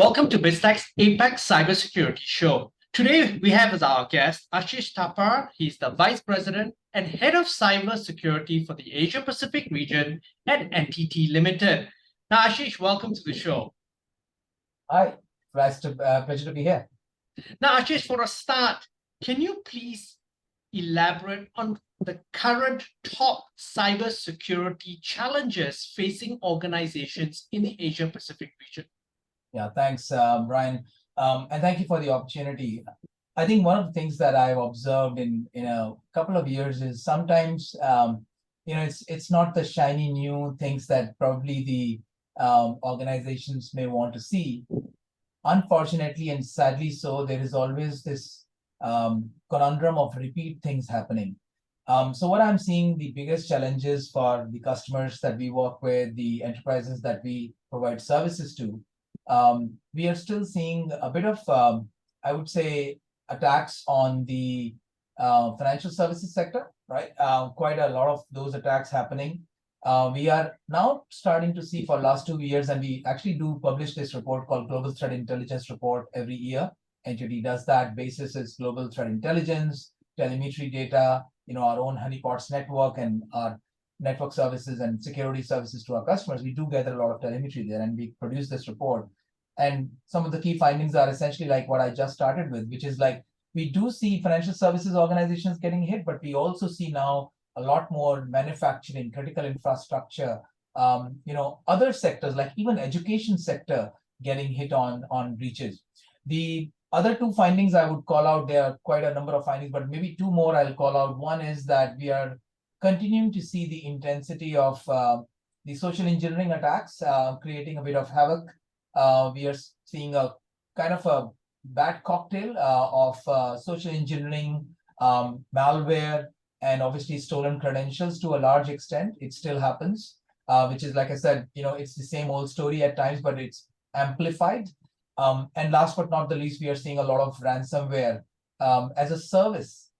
Welcome to Biztech's APAC Cybersecurity Show. Today we have as our guest Ashish Thapar. He's the Vice President and Head of Cybersecurity for the Asia Pacific region at NTT Ltd. Now, Ashish, welcome to the show. Hi, pleasure to be here. Now, Ashish, for a start, can you please elaborate on the current top cybersecurity challenges facing organizations in the Asia Pacific region? Yeah, thanks, Brian. And thank you for the opportunity. I think one of the things that I've observed in a couple of years is sometimes, it's not the shiny new things that probably the organizations may want to see. Unfortunately, and sadly so, there is always this conundrum of repeat things happening. So what I'm seeing, the biggest challenges for the customers that we work with, the enterprises that we provide services to, we are still seeing a bit of, I would say, attacks on the financial services sector, right? Quite a lot of those attacks happening. We are now starting to see for last 2 years, and we actually do publish this report called Global Threat Intelligence Report every year. NTT does that. Basis is global threat intelligence, telemetry data, our own honeypots network and our network services and security services to our customers. We do gather a lot of telemetry there, and we produce this report. And some of the key findings are essentially like what I just started with, which is like we do see financial services organizations getting hit, but we also see now a lot more manufacturing, critical infrastructure, other sectors like even education sector getting hit on breaches. The other two findings I would call out, there are quite a number of findings, but maybe two more I'll call out. One is that we are continuing to see the intensity of the social engineering attacks creating a bit of havoc. We are seeing a kind of a bad cocktail of social engineering, malware, and obviously stolen credentials to a large extent. It still happens, which is, like I said, it's the same old story at times, but it's amplified. And last but not the least, we are seeing a lot of ransomware as a service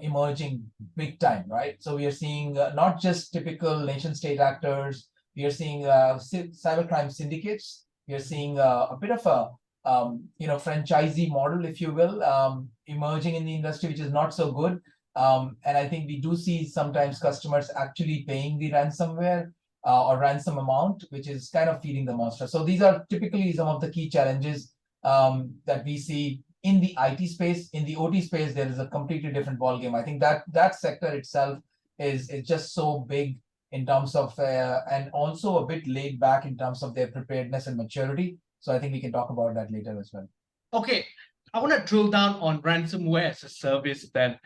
emerging big time, right? So we are seeing not just typical nation state actors, we are seeing cybercrime syndicates. We are seeing a bit of a franchisee model, if you will, emerging in the industry, which is not so good. And I think we do see sometimes customers actually paying the ransomware or ransom amount, which is kind of feeding the monster. So these are typically some of the key challenges that we see in the IT space. In the OT space, there is a completely different ballgame. I think that sector itself is just so big in terms of, and also a bit laid back in terms of their preparedness and maturity. So I think we can talk about that later as well. Okay, I want to drill down on ransomware as a service then.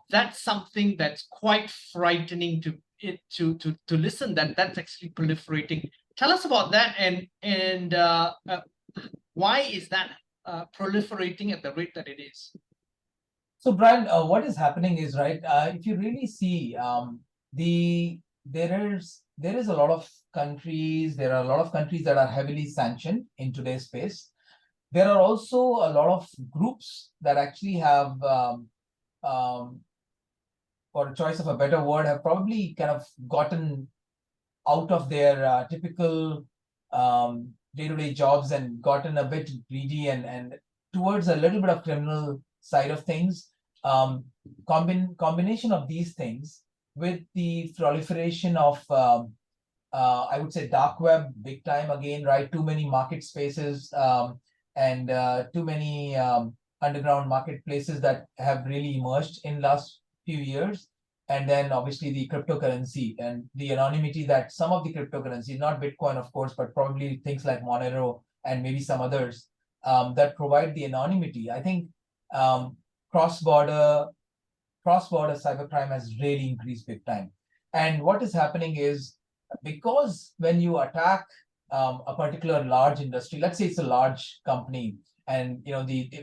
That's something that's quite frightening to listen that's actually proliferating. Tell us about that and why is that proliferating at the rate that it is? So Brian, what is happening is, right, if you really see there is a lot of countries, there are a lot of countries that are heavily sanctioned in today's space. There are also a lot of groups that actually have, for a choice of a better word, have probably kind of gotten out of their typical day-to-day jobs and gotten a bit greedy and towards a little bit of criminal side of things. Combination of these things with the proliferation of, I would say, dark web big time again, right? Too many market spaces and too many underground marketplaces that have really emerged in last few years. And then obviously the cryptocurrency and the anonymity that some of the cryptocurrency, not Bitcoin, of course, but probably things like Monero and maybe some others that provide the anonymity. I think cross-border cybercrime has really increased big time. And what is happening is, because when you attack a particular large industry, let's say it's a large company, and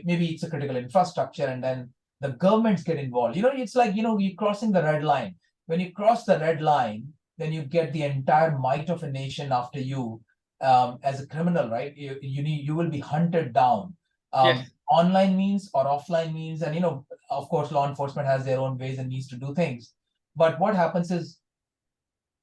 maybe it's a critical infrastructure, and then the governments get involved. It's like you're crossing the red line. When you cross the red line, then you get the entire might of a nation after you as a criminal, right? You will be hunted down. Yes. Online means or offline means, and of course law enforcement has their own ways and needs to do things. But what happens is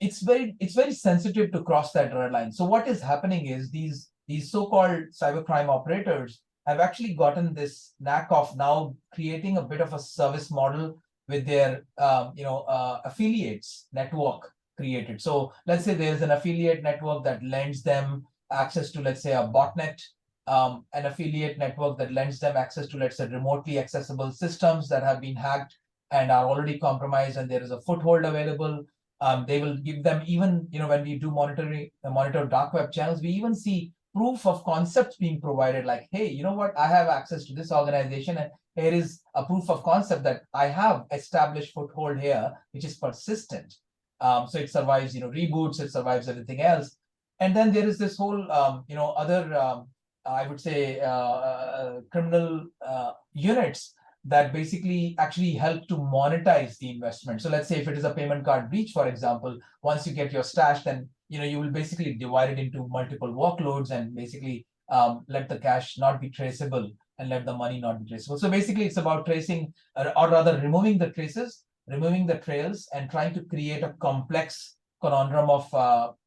it's very sensitive to cross that red line. So what is happening is these these so-called cybercrime operators have actually gotten this knack of now creating a bit of a service model with their affiliates network created. So let's say there's an affiliate network that lends them access to, let's say, a botnet, an affiliate network that lends them access to, let's say, remotely accessible systems that have been hacked and are already compromised, and there is a foothold available. They will give them, even, when we do monitor dark web channels, we even see proof of concepts being provided, like, hey, you know what, I have access to this organization, and here is a proof of concept that I have established foothold here, which is persistent. So it survives, reboots, it survives everything else. And then there is this whole, other, I would say, criminal units that basically actually help to monetize the investment. So let's say if it is a payment card breach, for example, once you get your stash, then you will basically divide it into multiple workloads and basically let the cash not be traceable and let the money not be traceable. So basically it's about tracing, or rather removing the traces, removing the trails, and trying to create a complex conundrum of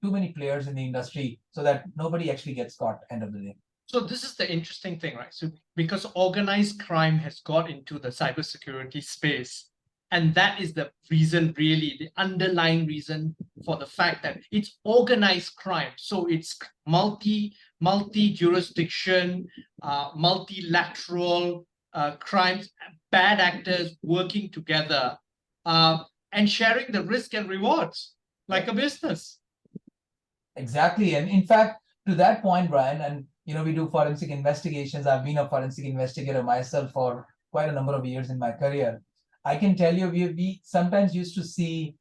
too many players in the industry so that nobody actually gets caught end of the day. So this is the interesting thing, right? So because organized crime has got into the cybersecurity space, and that is the reason, really, the underlying reason for the fact that it's organized crime. So it's multi-jurisdiction, multilateral crimes, bad actors working together and sharing the risk and rewards like a business. Exactly. And in fact, to that point, Brian, and we do forensic investigations. I've been a forensic investigator myself for quite a number of years in my career. I can tell you, we sometimes used to see,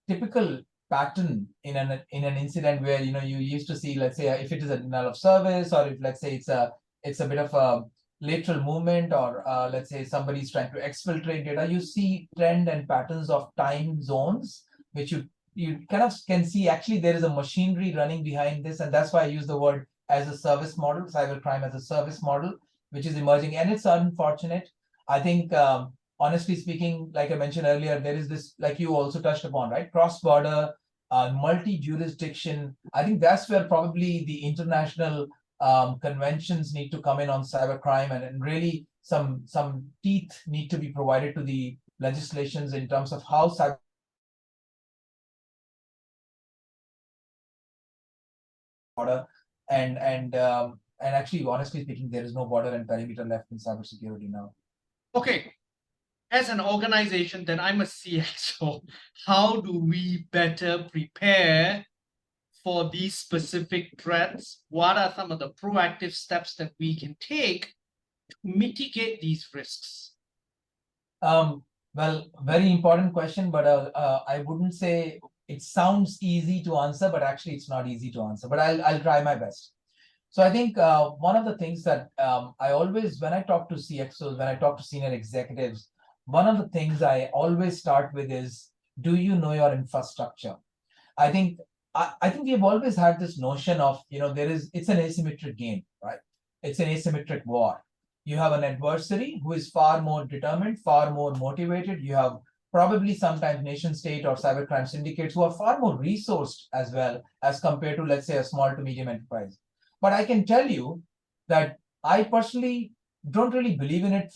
typical pattern in an incident where you used to see, let's say, if it is a denial of service, or if, let's say, it's a bit of a lateral movement, or let's say somebody's trying to exfiltrate data. You see trend and patterns of time zones, which you kind of can see actually there is a machinery running behind this, and that's why I use the word as a service model, cybercrime as a service model, which is emerging, and it's unfortunate. I think, honestly speaking, like I mentioned earlier, there is this, like you also touched upon, right? Cross-border, multi-jurisdiction. I think that's where probably the international conventions need to come in on cybercrime, and really some teeth need to be provided to the legislations in terms of how cyber border, and actually, honestly speaking, there is no border and perimeter left in cybersecurity now. Okay, as an organization, then I'm a CXO. How do we better prepare for these specific threats? What are some of the proactive steps that we can take to mitigate these risks? Well, very important question, but I wouldn't say it sounds easy to answer, but actually it's not easy to answer, but I'll try my best. So I think one of the things that I always, when I talk to CXOs, when I talk to senior executives, one of the things I always start with is, do you know your infrastructure? I think we've always had this notion of, it's an asymmetric game, right? It's an asymmetric war. You have an adversary who is far more determined, far more motivated. You have probably sometimes nation state or cybercrime syndicates who are far more resourced as well as compared to, let's say, a small to medium enterprise. But I can tell you that I personally don't really believe in it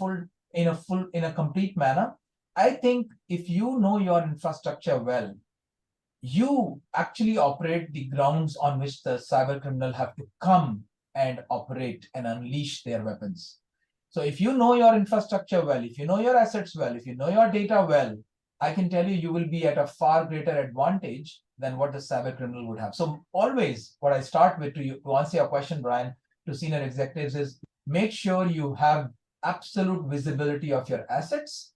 in a complete manner. I think if you know your infrastructure well, you actually operate the grounds on which the cyber criminal have to come and operate and unleash their weapons. So if you know your infrastructure well, if you know your assets well, if you know your data well, I can tell you, you will be at a far greater advantage than what the cyber criminal would have. So always what I start with, to answer your question, Brian, to senior executives, is make sure you have absolute visibility of your assets,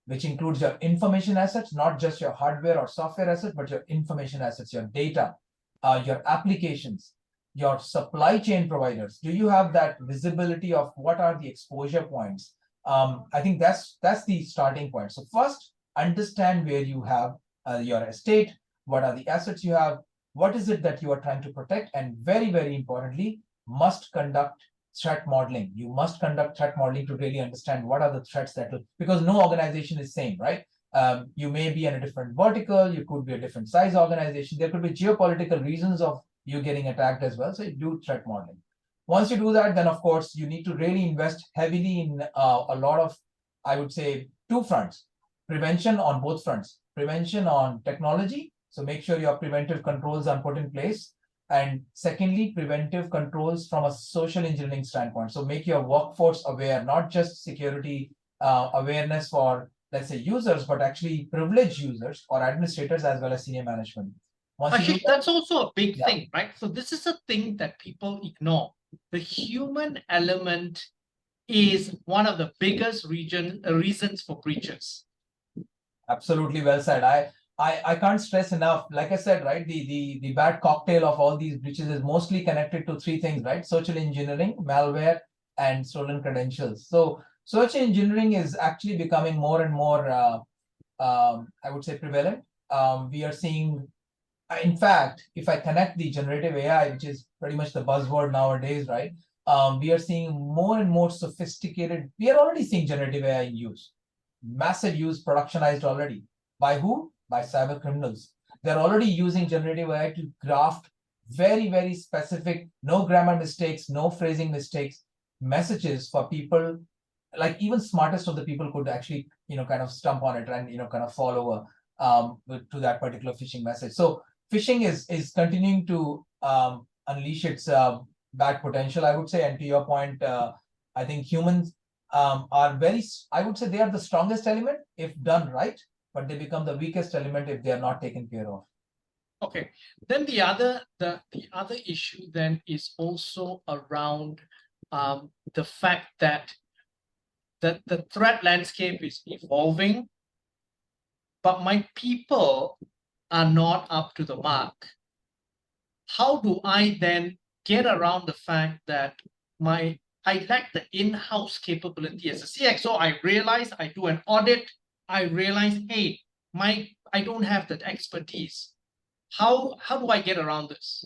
which includes your information assets, not just your hardware or software assets, but your information assets, your data, your applications, your supply chain providers. Do you have that visibility of what are the exposure points? I think that's the starting point. So first, understand where you have your estate, what are the assets you have, what is it that you are trying to protect, and very, very importantly, must conduct threat modeling. You must conduct threat modeling to really understand what are the threats that will, because no organization is same, right? You may be in a different vertical, you could be a different size organization, there could be geopolitical reasons of you getting attacked as well. So you do threat modeling. Once you do that, then of course you need to really invest heavily in a lot of, I would say, two fronts. Prevention on both fronts. Prevention on technology. So make sure your preventive controls are put in place. And secondly, preventive controls from a social engineering standpoint. So make your workforce aware, not just security awareness for, let's say, users, but actually privileged users or administrators as well as senior management. Once you do Ashish, that, that's also a big yeah, thing, right? So this is a thing that people ignore. The human element is one of the biggest reasons for breaches. absolutely well said. I can't stress enough. Like I said, right, the bad cocktail of all these breaches is mostly connected to three things, right? Social engineering, malware, and stolen credentials. So social engineering is actually becoming more and more, I would say, prevalent. We are seeing, in fact, if I connect the generative AI, which is pretty much the buzzword nowadays, right? We are seeing more and more sophisticated. We are already seeing generative AI in use, massive use, productionized already. By who? By cyber criminals. They're already using generative AI to craft very, very specific, no grammar mistakes, no phrasing mistakes, messages for people. Like even smartest of the people could actually, kind of stump on it and kind of fall over to that particular phishing message. So phishing is continuing to unleash its bad potential, I would say. And to your point, I think humans are very, I would say they are the strongest element if done right, but they become the weakest element if they are not taken care of. Okay. Then the other issue then is also around the fact that the threat landscape is evolving, but my people are not up to the mark. How do I then get around the fact that I lack the in-house capability as a CXO? I realize I do an audit. I realize, hey, I don't have that expertise. How do I get around this?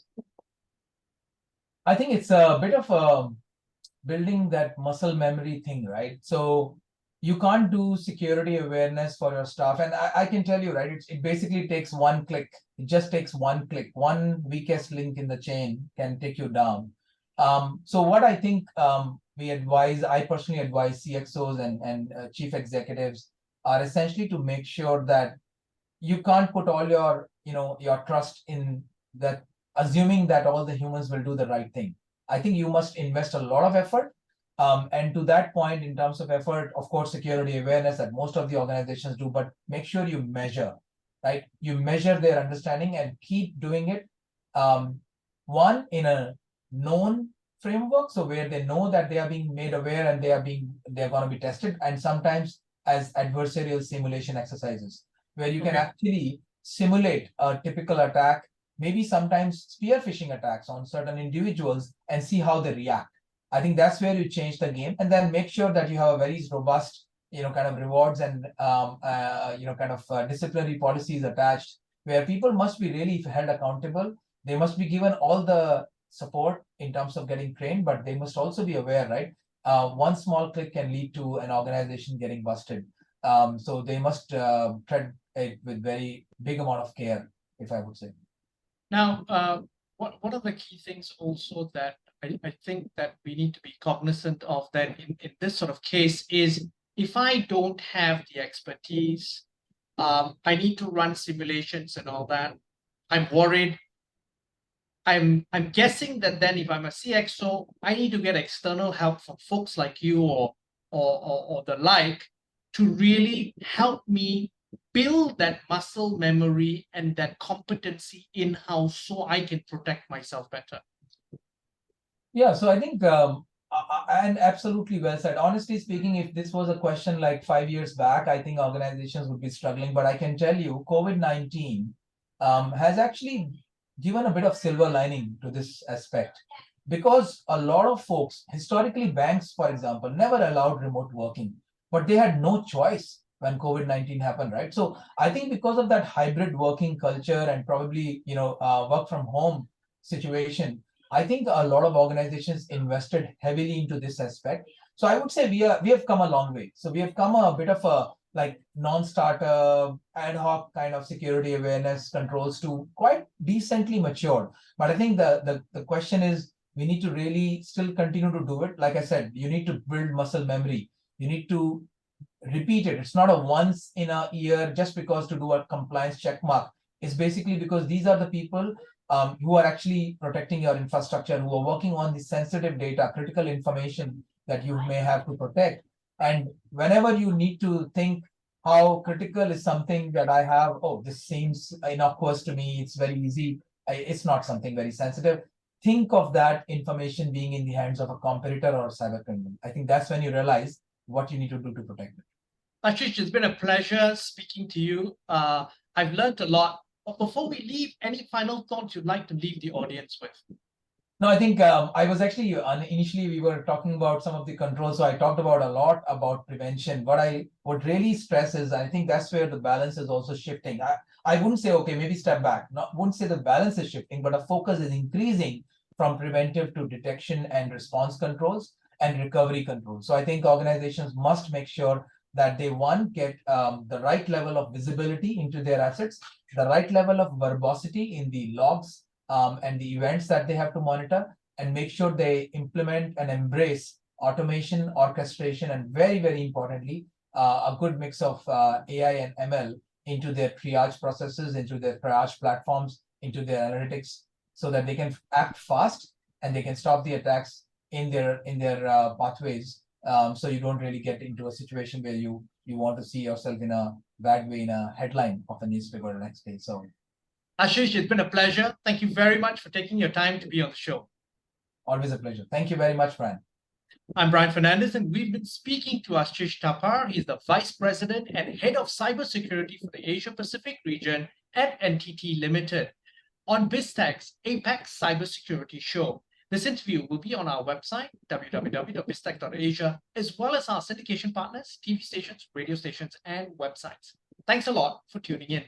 I think it's a bit of a building that muscle memory thing, right? So you can't do security awareness for your staff. And I can tell you, right, it basically takes one click. It just takes one click. One weakest link in the chain can take you down. So what I think I personally advise CXOs and chief executives are essentially to make sure that you can't put all your trust in that, assuming that all the humans will do the right thing. I think you must invest a lot of effort. And to that point, in terms of effort, of course, security awareness that most of the organizations do, but make sure you measure, right? You measure their understanding and keep doing it. One, in a known framework, so where they know that they are being made aware and they're going to be tested, and sometimes as adversarial simulation exercises, where you can actually simulate a typical attack, maybe sometimes spear phishing attacks on certain individuals, and see how they react. I think that's where you change the game, and then make sure that you have a very robust, kind of rewards and disciplinary policies attached, where people must be really held accountable. They must be given all the support in terms of getting trained, but they must also be aware, right? One small click can lead to an organization getting busted. So they must tread it with very big amount of care, if I would say. Now, what are the key things also that I think that we need to be cognizant of that in this sort of case is, if I don't have the expertise, I need to run simulations and all that. I'm worried. I'm guessing that then if I'm a CXO, I need to get external help from folks like you or the like to really help me build that muscle memory and that competency in-house so I can protect myself better. Yeah, so I think, and absolutely well said. Honestly speaking, if this was a question like 5 years back, I think organizations would be struggling. But I can tell you, COVID-19 has actually given a bit of silver lining to this aspect, because a lot of folks, historically, banks, for example, never allowed remote working, but they had no choice when COVID-19 happened, right? So I think because of that hybrid working culture and probably, work from home situation, I think a lot of organizations invested heavily into this aspect. So I would say we have come a long way. So we have come a bit of a like non-starter, ad hoc kind of security awareness controls to quite decently matured. But I think the question is, we need to really still continue to do it. Like I said, you need to build muscle memory. You need to repeat it. It's not a once in a year just because to do a compliance check mark. It's basically because these are the people who are actually protecting your infrastructure, who are working on the sensitive data, critical information that you may have to protect. And whenever you need to think how critical is something that I have, oh, this seems innocuous to me, it's very easy, it's not something very sensitive. Think of that information being in the hands of a competitor or a cyber criminal. I think that's when you realize what you need to do to protect it. Ashish, it's been a pleasure speaking to you. I've learned a lot. But before we leave, any final thoughts you'd like to leave the audience with? No, I think I was actually initially we were talking about some of the controls. So I talked about a lot about prevention. What I would really stress is I think that's where the balance is also shifting. I wouldn't say, okay, maybe step back. Not wouldn't say the balance is shifting, but a focus is increasing from preventive to detection and response controls and recovery controls. So I think organizations must make sure that they, one, get the right level of visibility into their assets, the right level of verbosity in the logs and the events that they have to monitor, and make sure they implement and embrace automation, orchestration, and very, very importantly, a good mix of AI and ML into their triage processes, into their triage platforms, into their analytics, so that they can act fast and they can stop the attacks in their pathways. So you don't really get into a situation where you want to see yourself in a bad way in a headline of a newspaper the next day. So Ashish, it's been a pleasure. Thank you very much for taking your time to be on the show. always a pleasure. Thank you very much, Brian. I'm Brian Fernandez, and we've been speaking to Ashish Thapar. He's the Vice President and Head of Cybersecurity for the Asia Pacific region at NTT Ltd. on Biztech's APAC Cybersecurity Show. This interview will be on our website, www.biztech.asia, as well as our syndication partners, TV stations, radio stations, and websites. Thanks a lot for tuning in.